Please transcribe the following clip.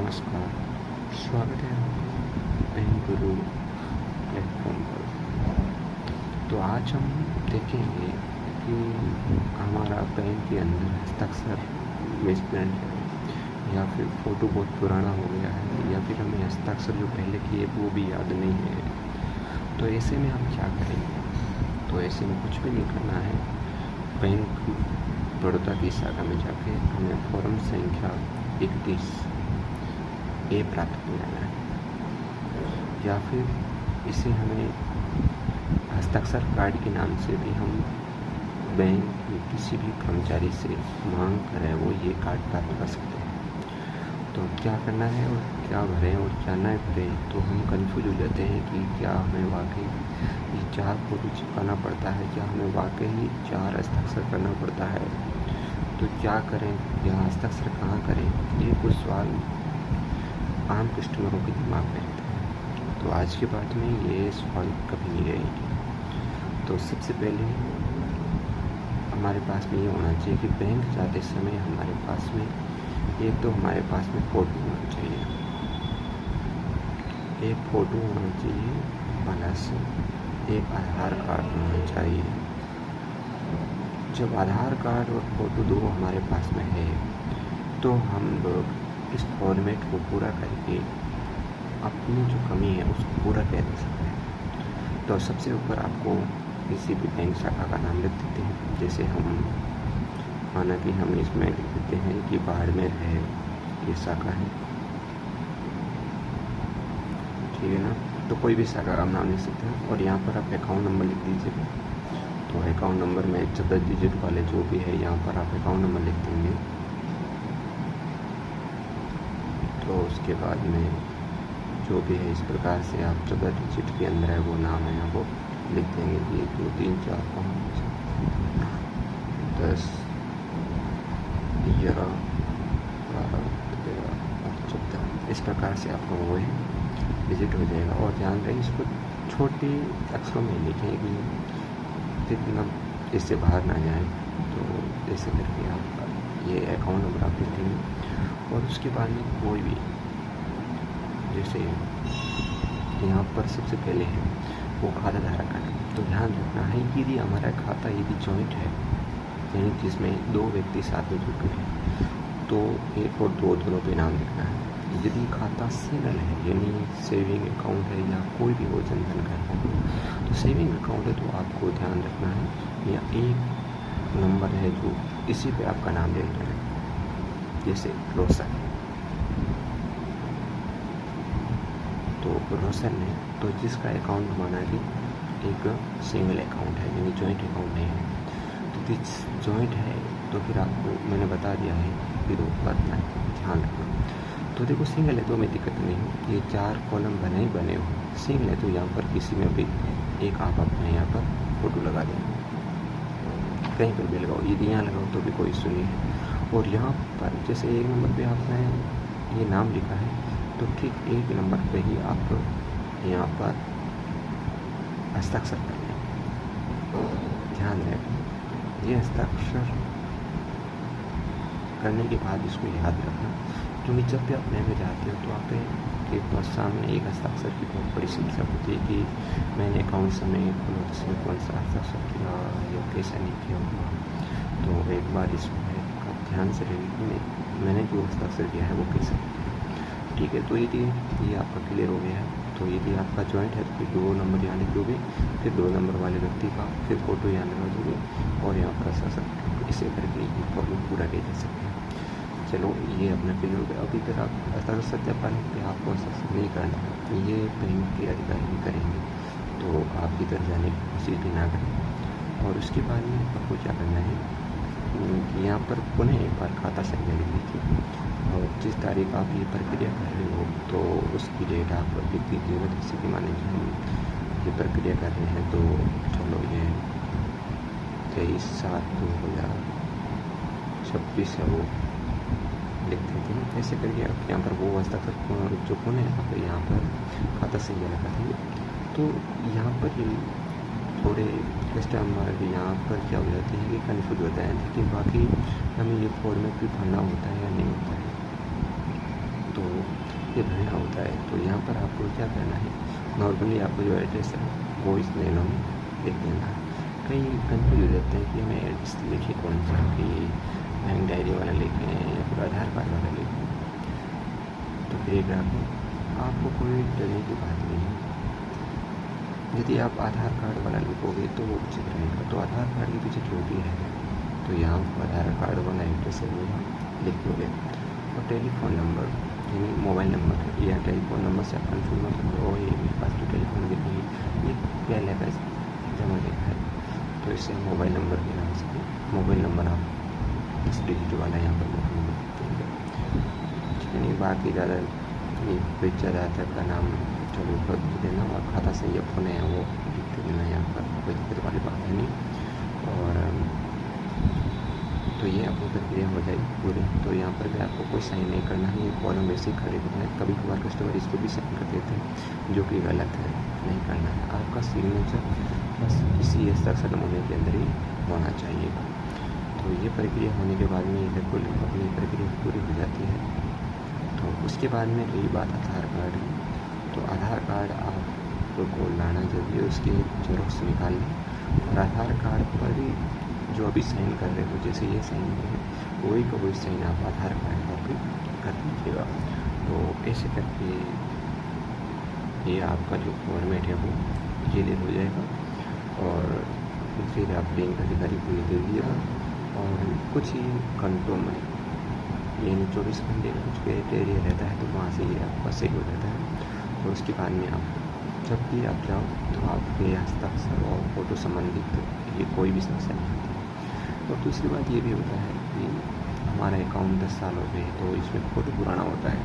नमस्कार, स्वागत है आपका बैंक गुरु प्लेटफॉर्म पर। तो आज हम देखेंगे कि हमारा बैंक के अंदर हस्ताक्षर मिसप्रिंट है या फिर फ़ोटो बहुत पुराना हो गया है या फिर हमें हस्ताक्षर जो पहले किए वो भी याद नहीं है। तो ऐसे में हम क्या करेंगे? तो ऐसे में कुछ भी नहीं करना है। बैंक बड़ौदा की शाखा में जाके हमें फॉर्म संख्या 31 ए प्राप्त कर लेना है या फिर इसे हमें हस्ताक्षर कार्ड के नाम से भी हम बैंक के किसी भी कर्मचारी से मांग करें वो ये कार्ड प्राप्त कर सकते हैं। तो क्या करना है और क्या भरें और क्या न भरें, तो हम कंफ्यूज हो जाते हैं कि क्या हमें वाकई ये 4 फोटो चिपकाना पड़ता है, क्या हमें वाकई 4 हस्ताक्षर करना पड़ता है, तो क्या करें या हस्ताक्षर कहाँ करें, ये कुछ सवाल आम कस्टमरों के दिमाग में रहते हैं। तो आज के बाद में ये सवाल कभी नहीं रहेंगे। तो सबसे पहले हमारे पास में ये होना चाहिए कि बैंक जाते समय हमारे पास में एक तो हमारे पास में फ़ोटो होना चाहिए, एक फ़ोटो होना चाहिए, प्लस एक आधार कार्ड होना चाहिए। जब आधार कार्ड और फ़ोटो दो हमारे पास में है तो हम लोग इस फॉर्मेट को पूरा करके अपनी जो कमी है उसको पूरा कर सकते हैं। तो सबसे ऊपर आपको किसी भी बैंक शाखा का नाम लिख देते हैं। जैसे हम माना कि हम इसमें लिख देते हैं कि बाड़मेर है, ये शाखा है, ठीक है ना। तो कोई भी शाखा का नाम लिख सकते हैं और यहाँ पर आप अकाउंट नंबर लिख दीजिएगा। तो अकाउंट नंबर में 14 डिजिट वाले जो भी है यहाँ पर आप अकाउंट नंबर लिख देंगे। तो उसके बाद में जो भी है इस प्रकार से आप 14 डिजिट के अंदर है वो नाम है वो लिख देंगे कि 1 2 3 4 5 10 11 12 13 14 इस प्रकार से आपका वो है डिजिट हो जाएगा। और ध्यान रहे इसको छोटे अक्षरों में लिखें कि जितना इससे बाहर ना जाए। तो ऐसे करके आप ये अकाउंट नंबर आप लिख देंगे। और उसके बाद में कोई भी जैसे यहाँ पर सबसे पहले है वो खाता धारक का नाम। तो ध्यान रखना है कि यदि हमारा खाता यदि जॉइंट है यानी जिसमें 2 व्यक्ति साथ में जुटे हैं तो 1 और 2 दोनों पे नाम लिखना है। यदि खाता सिंगल है यानी सेविंग अकाउंट है या कोई भी हो जनधन का है तो सेविंग अकाउंट है तो आपको ध्यान रखना है या एक नंबर है जो इसी पे आपका नाम ले लेना है। जैसे रोशन, तो रोशन है तो जिसका अकाउंट माना कि एक सिंगल अकाउंट है यानी जॉइंट अकाउंट नहीं है। तो जिस जॉइंट है तो फिर आपको मैंने बता दिया है फिर वो बात ना ध्यान रखना। तो देखो सिंगल है तो हमें दिक्कत नहीं हो, ये 4 कॉलम बने हो। सिंगल है तो यहाँ पर किसी में भी एक आप अपना यहाँ पर फोटो लगा देंगे, कहीं पर भी लगाओ, यदि यहाँ लगाओ तो भी कोई इशू नहीं है। और यहाँ पर जैसे 1 नंबर पे आपने ये नाम लिखा है तो ठीक 1 नंबर पे ही आप यहाँ पर हस्ताक्षर कर लें। ध्यान रखें ये हस्ताक्षर करने के बाद इसको याद रखना, क्योंकि जब भी आप बैंक में जाते हो तो आपके पास सामने एक हस्ताक्षर की बहुत बड़ी समस्या होती है कि मैंने अकाउंट समय खोला तो उसमें कौन सा हस्ताक्षर किया या कैसा नहीं किया होगा। तो एक बार इसमें आप ध्यान से रहिए कि मैंने जो हस्ताक्षर किया है वो कैसा किया, ठीक है। तो यदि ये आपका क्लियर हो गया है तो यदि आपका जॉइंट है तो फिर 2 नंबर यहाँ लिख दोगे, फिर 2 नंबर वाले व्यक्ति का फिर फ़ोटो यहाँ लगा दोगे और यहाँ पर हस्ताक्षर इसे करके ये प्रॉब्लम पूरा किया जा सकता है। चलो ये अपना क्लियर हो गया। अभी तक आप हस्ताक्षर सत्यापन पे आपको हस्ताक्षर नहीं करना है, ये बैंक के अधिकारी भी करेंगे, तो आप इधर जाने की कोशिश भी ना करें। और उसके बाद में आपको क्या करना है कि यहाँ पर पुनः एक बार खाता संख्या लिख लीजिए और जिस तारीख आप ये प्रक्रिया कर रहे हो तो उसकी डेट आप लिख दीजिएगा। जैसे कि मान लीजिए हम ये प्रक्रिया कर रहे हैं तो चलो ये 23/7/2026 है वो लिख देते हैं। ऐसे करके आप यहाँ पर वो हस्ताक्षर जो कौन है आप यहाँ पर खाता संख्या लगा देंगे। तो यहाँ पर ये थोड़े कस्टमर यहाँ पर क्या हो जाती है कि कन्फ्यूज होता है, लेकिन बाकी हमें ये फॉर्मेट भी भरना होता है या नहीं होता है। तो ये भरना होता है। तो यहाँ पर आपको क्या करना है, नॉर्मली आपको जो एड्रेस है वो इस लाइनों में लिख देना है। कई कंफ्यूज हो जाते हैं कि हमें एड्रेस लिखे कौन सा, कि बैंक डायरी वाला लिखें या फिर आधार कार्ड वाला लिखें। तो पैराग्राफ आपको कोई डरने की बात नहीं है। यदि आप आधार कार्ड वाला लिखोगे तो वो उचित रहेगा। तो आधार कार्ड के पीछे जो भी है तो यहाँ पर आधार कार्ड वाला एड्रेस है वो लिख दोगे, और टेलीफोन नंबर यानी मोबाइल नंबर या टेलीफोन नंबर से आप कन्फ्यूज मत करो, और ये मेरे पास तो टेलीफोन भी नहीं है, ये पहले का जमा लिखा है। तो इससे मोबाइल नंबर के नाम से मोबाइल नंबर आप 10 डिजिट वाला यहाँ पर देंगे। यानी बाकी ज़्यादा ये पिक्चर ज़्यादातर का नाम चलो कर देना, और खाता से ये फोन है वो लिख देना, यहाँ पर कोई दिक्कत वाली बात है नहीं। और तो ये आपको प्रक्रिया हो जाएगी पूरी। तो यहाँ पर भी आपको कोई साइन नहीं करना है, ये कॉलम वैसे ही खड़े होना है। कभी कभार कस्टमर इसको भी साइन कर देते हैं जो कि गलत है, नहीं करना है। आपका सिग्नेचर बस इसी हस्ताक्षर नमूने के अंदर ही होना चाहिए। तो ये प्रक्रिया होने के बाद में बिल्कुल अपनी प्रक्रिया पूरी हो जाती है। तो उसके बाद में रही बात आधार कार्ड, तो आधार कार्ड आपको लाना जरूरी है, उसके जेरॉक्स निकाल लें। और आधार कार्ड पर ही जो अभी साइन कर रहे हो, जैसे ये साइन है वही का वही साइन आप आधार कार्ड पर भी कर दीजिएगा। तो ऐसे करके ये आपका जो फॉर्मेट है वो क्लियर हो जाएगा, और फिर आप बैंक अधिकारी को ये दे दिएगा। और कुछ ही घंटों में यानी 24 घंटे का कुछ क्राइटेरिया रहता है, तो वहाँ से ये आपका सही हो जाता है। और उसके बाद में आप जब भी आप जाओ तो आपके हस्ताक्षर और फ़ोटो संबंधित ये कोई भी समस्या नहीं होती। और दूसरी बात ये भी होता है कि हमारा अकाउंट 10 साल हो गए तो इसमें फ़ोटो पुराना होता है,